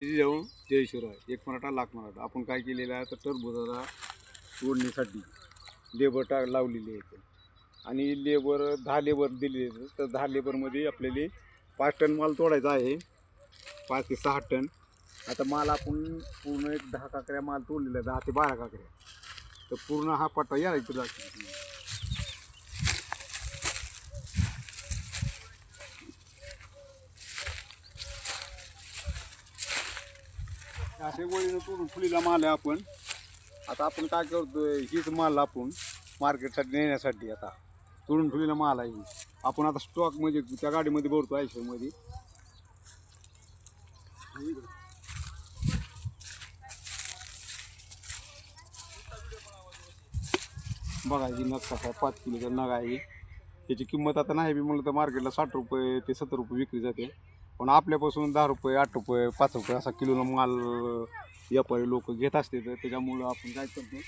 जाऊन जय शिवराय एक मराठा लाख मराठा. आपण काय केलेलं आहे तर टरबुजाला तोडणीसाठी लेबर लावलेली आहे आणि लेबर 10 लेबर दिलेले आहेत. तर 10 लेबरमध्ये आपल्याला 5 टन माल तोडायचा आहे, 5 ते 6 टन. आता माल आपण पूर्ण एक 10 काकड्या माल तोडलेला आहे, 10 ते 12 काकड्या. तर पूर्ण हा पट्टा या इथं दाखवतो. असे वळीनं तोडून फुलीला माल आहे आपण. आता आपण काय करतोय, हीच माल आपण मार्केटसाठी नेण्यासाठी आता तोडून फुलीला माल आहे. आपण आता स्टॉक म्हणजे त्या गाडीमध्ये भरतो आयशरमध्ये. बघा ही नग कसा 5 किलोचा नग आहे. त्याची किंमत आता नाही बी म्हणलं तर मार्केटला 60 रुपये ते 70 रुपये विक्री जाते. पण आपल्यापासून 10 रुपये 8 रुपये 5 रुपये असा किलोला माल व्यापारी लोक घेत असते. तर त्याच्यामुळं आपण काय करतो,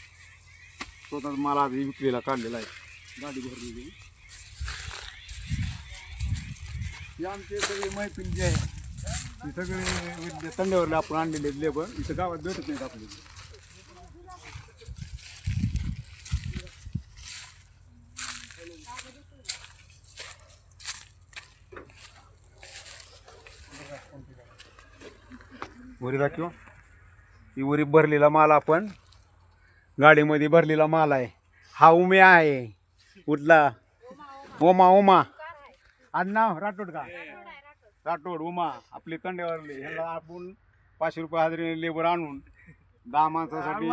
स्वतःच माल आधी विक्रीला काढलेला आहे, गाडी भरलेली. ही आमचे सगळे मैफिल जे आहे ही सगळे तंड्यावरले आपण आणलेले लेबर इथं गावात भेटत नाहीत आपल्याला. वरी दाखव, ही वरी भरलेला माल आपण गाडीमध्ये भरलेला माल आहे. हा उम्या आहे कुठला, ओमा आडनाव राठोड का, राठोड उमा आपले तंड्यावरले. ह्याला आपण 500 रुपये हजेरी लेबर आणून 10 माणसासाठी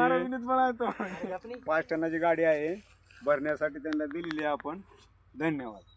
5 टनाची गाडी आहे भरण्यासाठी त्यांना दिलेली आहे आपण. धन्यवाद.